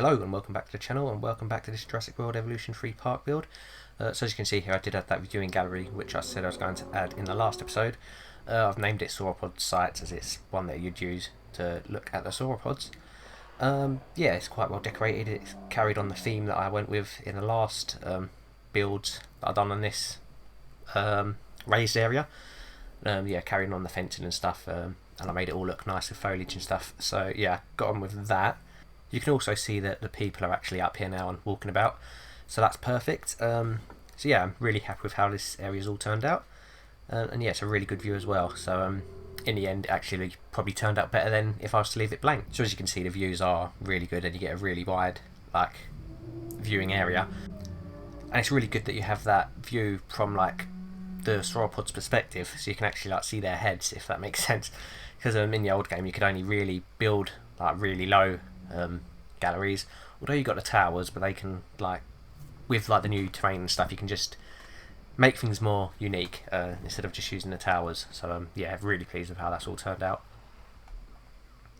Hello and welcome back to the channel, and welcome back to this Jurassic World Evolution 3 park build. So as you can see here, I did add that viewing gallery which I said I was going to add in the last episode. I've named it Sauropod Sites as it's one that you'd use to look at the sauropods. Yeah, it's quite well decorated. It's carried on the theme that I went with in the last builds that I've done on this raised area. Yeah, carrying on the fencing and stuff, and I made it all look nice with foliage and stuff. So yeah, got on with that. You can also see that the people are actually up here now and walking about, so that's perfect. So yeah, I'm really happy with how this area's all turned out, and yeah, it's a really good view as well. So in the end, it actually probably turned out better than if I was to leave it blank. So as you can see, the views are really good, and you get a really wide viewing area, and it's really good that you have that view from the sauropod's perspective, so you can actually see their heads, if that makes sense. Because in the old game, you could only really build really low galleries, although you got the towers, but they can with the new terrain and stuff, you can just make things more unique instead of just using the towers. So yeah, really pleased with how that's all turned out,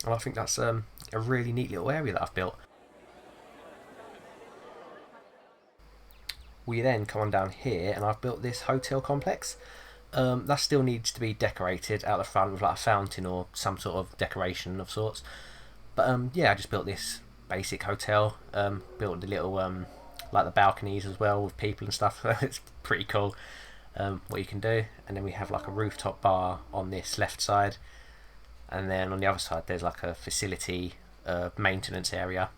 and I think that's a really neat little area that I've built. We then come on down here, and I've built this hotel complex. That still needs to be decorated out the front with a fountain or some sort of decoration of sorts. But yeah, I just built this basic hotel, built the little the balconies as well with people and stuff. It's pretty cool what you can do. And then we have a rooftop bar on this left side, and then on the other side there's a facility maintenance area.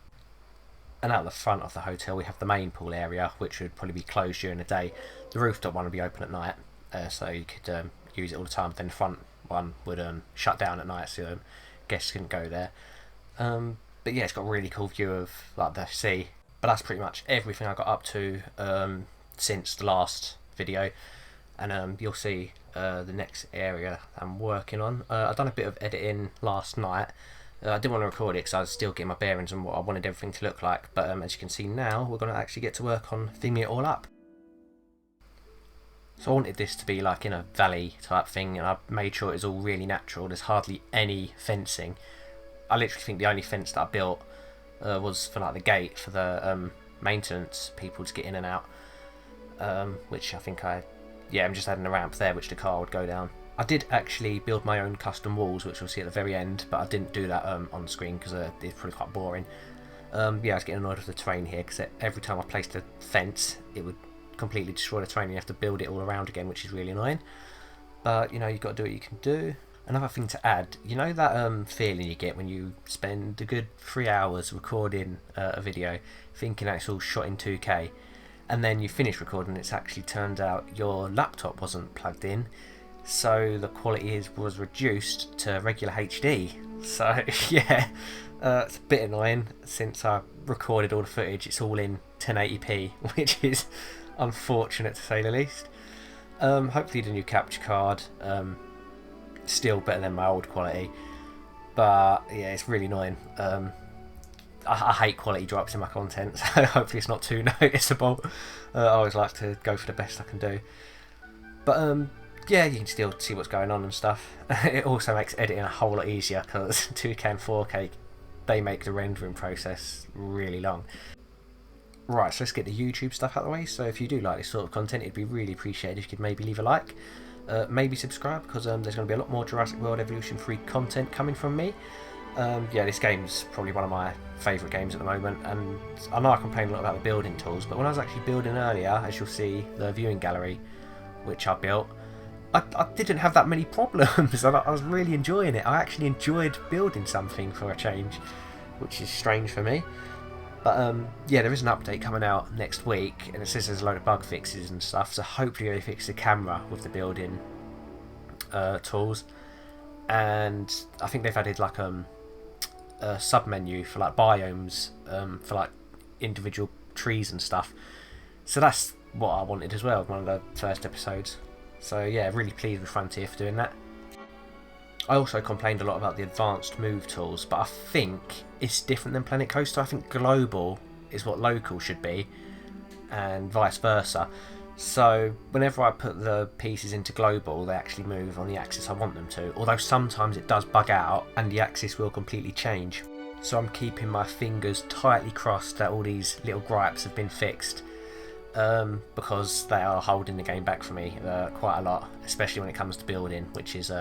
And out the front of the hotel we have the main pool area, which would probably be closed during the day. The rooftop one would be open at night, so you could use it all the time. Then the front one would shut down at night, so guests couldn't go there. But yeah, it's got a really cool view of the sea. But that's pretty much everything I got up to since the last video, and you'll see the next area I'm working on. I've done a bit of editing last night. I didn't want to record it because I was still getting my bearings on what I wanted everything to look like, but as you can see now, we're going to actually get to work on theming it all up. So I wanted this to be in a valley type thing, and I made sure it was all really natural. There's hardly any fencing. I literally think the only fence that I built was for the gate for the maintenance people to get in and out, which I think I'm just adding a ramp there which the car would go down. I did actually build my own custom walls, which we'll see at the very end, but I didn't do that on screen because it's probably quite boring. Yeah, I was getting annoyed with the terrain here because every time I placed a fence it would completely destroy the terrain, and you have to build it all around again, which is really annoying. But you've got to do what you can do. Another thing to add, that feeling you get when you spend a good 3 hours recording a video thinking that it's all shot in 2K, and then you finish recording, it's actually turned out your laptop wasn't plugged in, so the quality was reduced to regular HD. So yeah, it's a bit annoying. Since I recorded all the footage, it's all in 1080p, which is unfortunate to say the least. Hopefully the new capture card still better than my old quality, but yeah, it's really annoying. I hate quality drops in my content, so hopefully it's not too noticeable. I always like to go for the best I can do, but yeah, you can still see what's going on and stuff. It also makes editing a whole lot easier because 2K and 4K, they make the rendering process really long. Right, so let's get the YouTube stuff out of the way. So if you do like this sort of content, it'd be really appreciated if you could maybe leave a like. Maybe subscribe, because there's going to be a lot more Jurassic World Evolution 3 content coming from me. Yeah, this game's probably one of my favourite games at the moment, and I know I complain a lot about the building tools, but when I was actually building earlier, as you'll see, the viewing gallery which I built, I didn't have that many problems. I was really enjoying it. I actually enjoyed building something for a change, which is strange for me. But yeah, there is an update coming out next week, and it says there's a load of bug fixes and stuff, so hopefully they fix the camera with the building tools. And I think they've added a sub menu for biomes, for individual trees and stuff. So that's what I wanted as well, one of the first episodes. So yeah, really pleased with Frontier for doing that. I also complained a lot about the advanced move tools, but I think it's different than Planet Coaster. I think global is what local should be, and vice versa. So whenever I put the pieces into global, they actually move on the axis I want them to, although sometimes it does bug out and the axis will completely change. so I'm keeping my fingers tightly crossed that all these little gripes have been fixed, because they are holding the game back for me quite a lot, especially when it comes to building, which is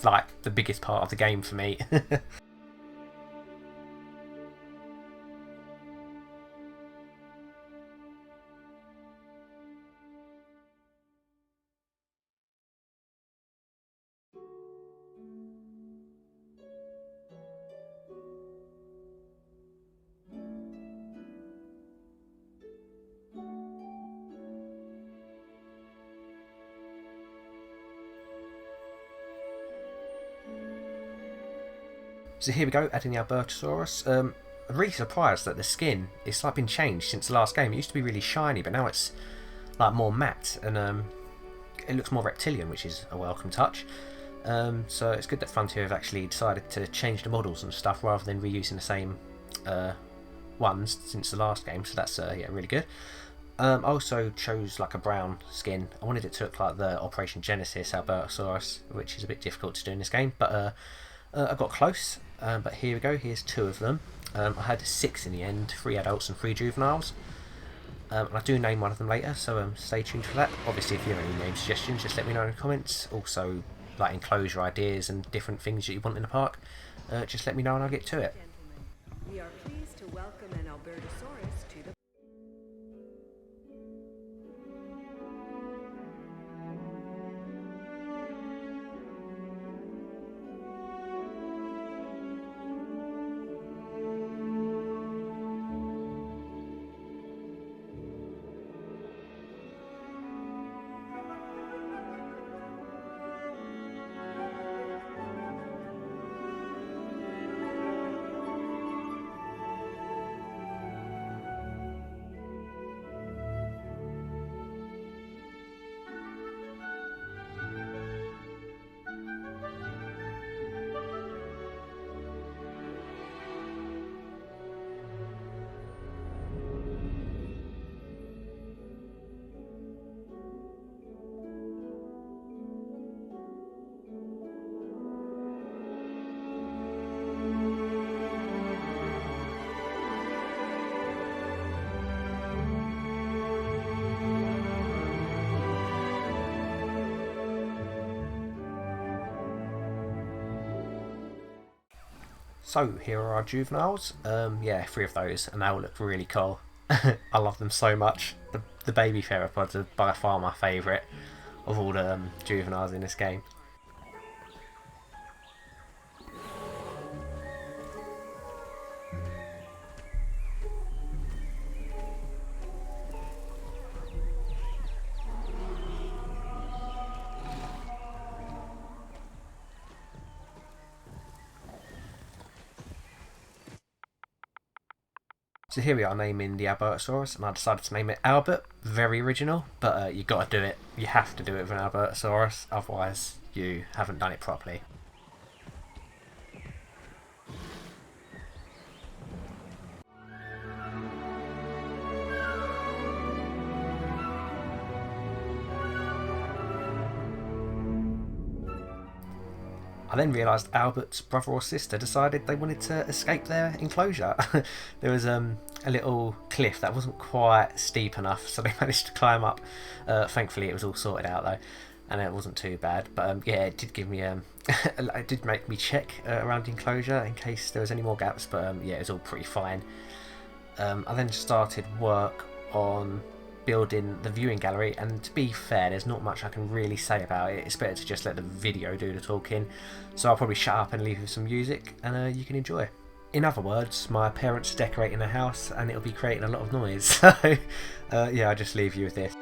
like the biggest part of the game for me. So here we go, adding the Albertosaurus. I'm really surprised that the skin is like been changed since the last game. It used to be really shiny, but now it's like more matte, and it looks more reptilian, which is a welcome touch. So it's good that Frontier have actually decided to change the models and stuff rather than reusing the same ones since the last game. So that's yeah, really good. I also chose like a brown skin. I wanted it to look like the Operation Genesis Albertosaurus, which is a bit difficult to do in this game, but I got close. But here we go, here's 2 of them. I had 6 in the end, 3 adults and 3 juveniles. And I do name one of them later, so stay tuned for that. Obviously, if you have any name suggestions, just let me know in the comments. Also, like enclosure ideas and different things that you want in the park, just let me know and I'll get to it. We are pleased to welcome an Albertosaurus to the... So here are our juveniles. Yeah, 3 of those, and they all look really cool. I love them so much. The baby theropods are by far my favourite of all the juveniles in this game. So here we are naming the Albertosaurus, and I decided to name it Albert. Very original, but you got to do it. You have to do it with an Albertosaurus, otherwise you haven't done it properly. I then realised Albert's brother or sister decided they wanted to escape their enclosure. There was a little cliff that wasn't quite steep enough, so they managed to climb up. Thankfully, it was all sorted out though, and it wasn't too bad. But yeah, it did give me it did make me check around the enclosure in case there was any more gaps. But yeah, it was all pretty fine. I then started work on building the viewing gallery, and to be fair, there's not much I can really say about it. It's better to just let the video do the talking, so I'll probably shut up and leave you some music, and you can enjoy. In other words, my parents are decorating the house and it'll be creating a lot of noise, so yeah, I'll just leave you with this.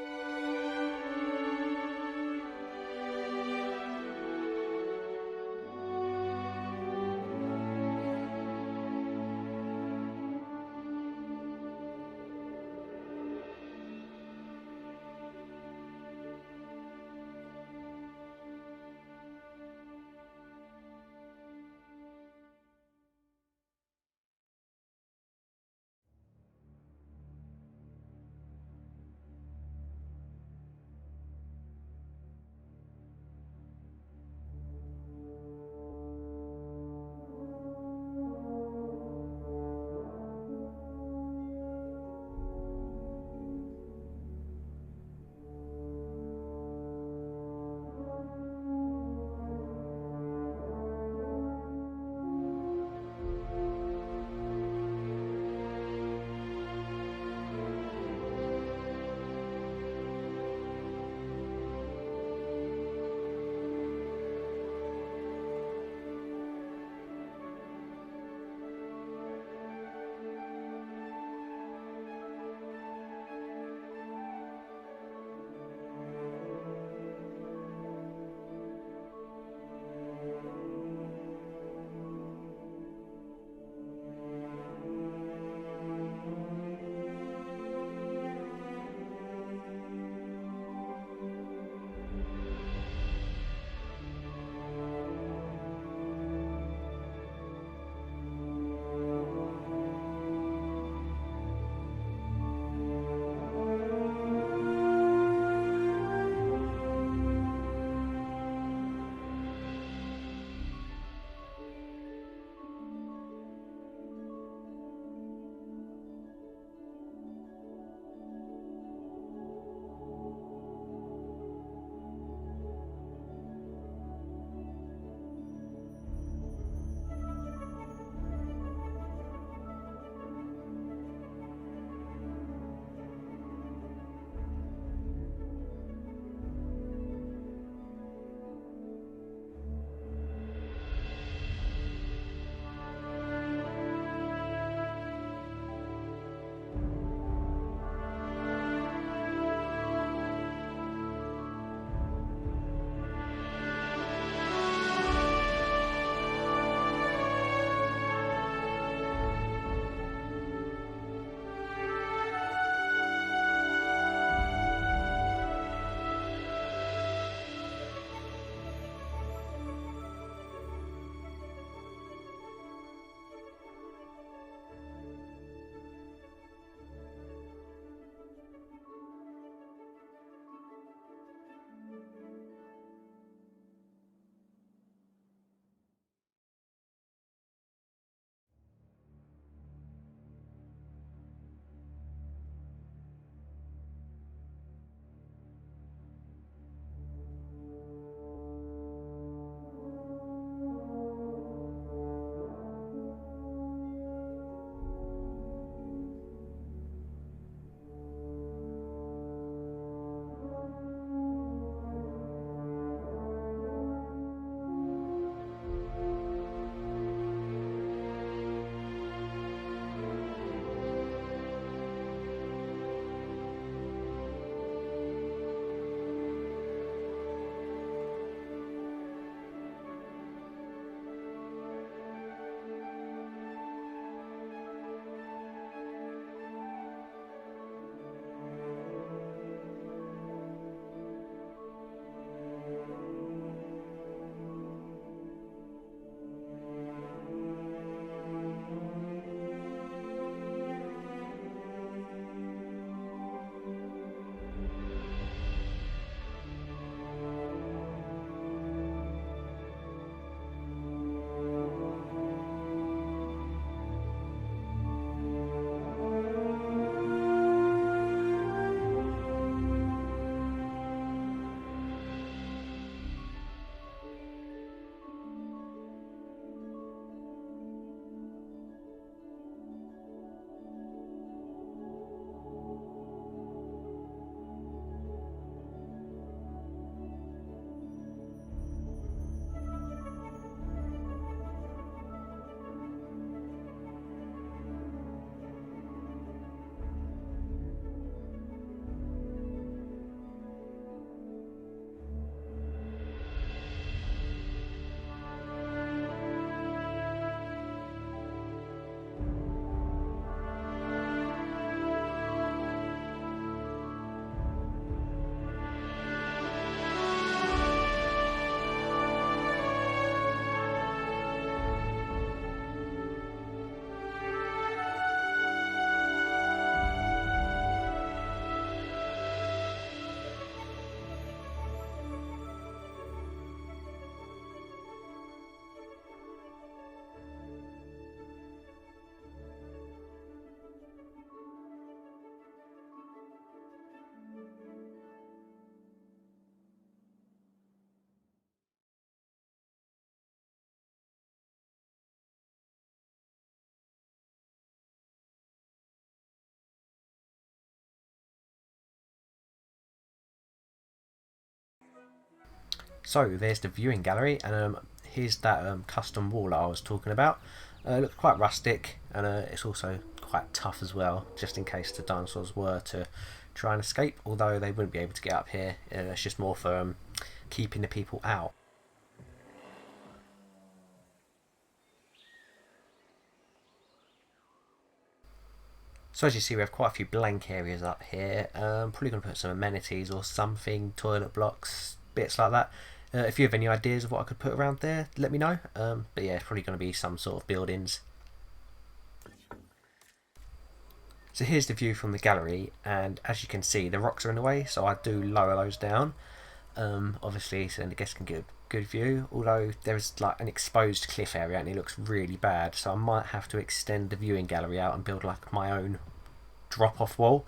So there's the viewing gallery, and here's that custom wall that I was talking about. It looks quite rustic, and it's also quite tough as well, just in case the dinosaurs were to try and escape, although they wouldn't be able to get up here. It's just more for keeping the people out. So as you see, we have quite a few blank areas up here. Probably going to put some amenities or something, toilet blocks, bits like that. If you have any ideas of what I could put around there, let me know. But yeah, it's probably going to be some sort of buildings. So here's the view from the gallery, and as you can see, the rocks are in the way, so I do lower those down. Obviously, so the guests can get a good view, although there's like an exposed cliff area and it looks really bad, so I might have to extend the viewing gallery out and build like my own drop-off wall,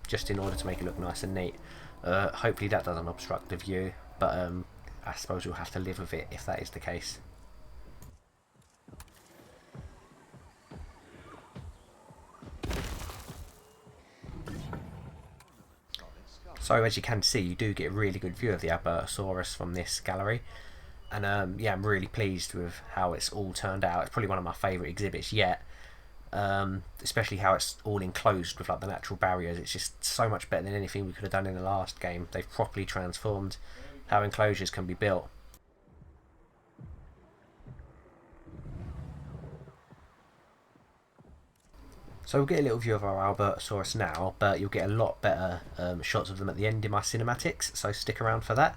just in order to make it look nice and neat. Hopefully that doesn't obstruct the view, but I suppose we'll have to live with it if that is the case. So as you can see, you do get a really good view of the Albertosaurus from this gallery, and yeah, I'm really pleased with how it's all turned out. It's probably one of my favourite exhibits yet, especially how it's all enclosed with like the natural barriers. It's just so much better than anything we could have done in the last game. They've properly transformed how enclosures can be built. So we'll get a little view of our Albertosaurus now, but you'll get a lot better shots of them at the end in my cinematics, so stick around for that.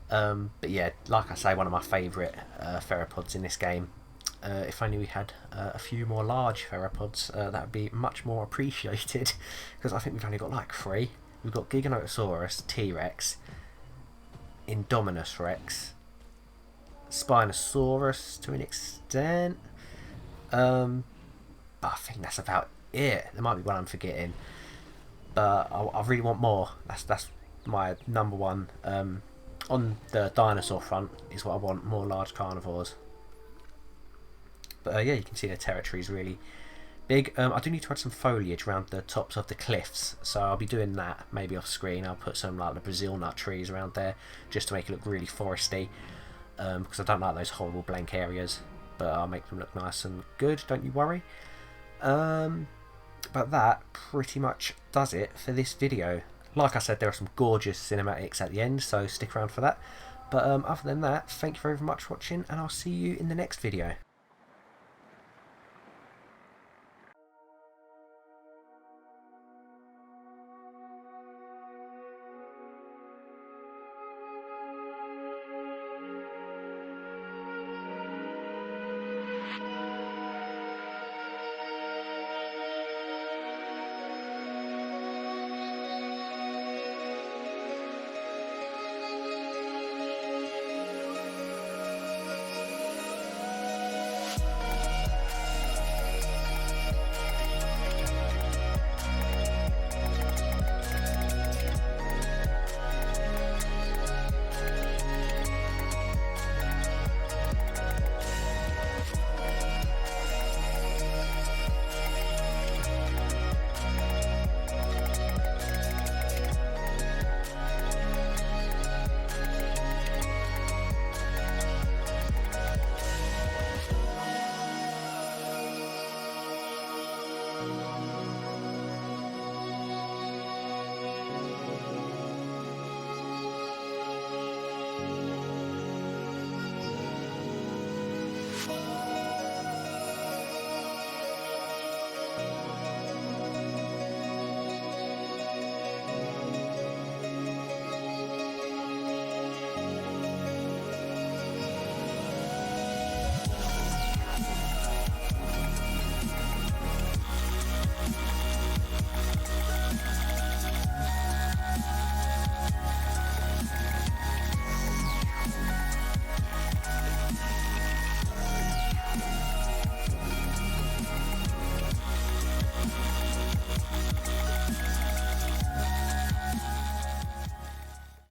But yeah, like I say, one of my favourite theropods in this game. If only we had a few more large theropods, that would be much more appreciated, because I think we've only got like 3. We've got Giganotosaurus, T-Rex, Indominus Rex, Spinosaurus to an extent, but I think that's about it. There might be one I'm forgetting, but I really want more. That's my number one. On the dinosaur front is what I want, more large carnivores. But yeah, you can see the territory is really big. I do need to add some foliage around the tops of the cliffs, so I'll be doing that maybe off screen. I'll put some like the Brazil nut trees around there just to make it look really foresty, because I don't like those horrible blank areas, but I'll make them look nice and good, don't you worry. But that pretty much does it for this video. Like I said, there are some gorgeous cinematics at the end, so stick around for that. But other than that, thank you very much for watching, and I'll see you in the next video.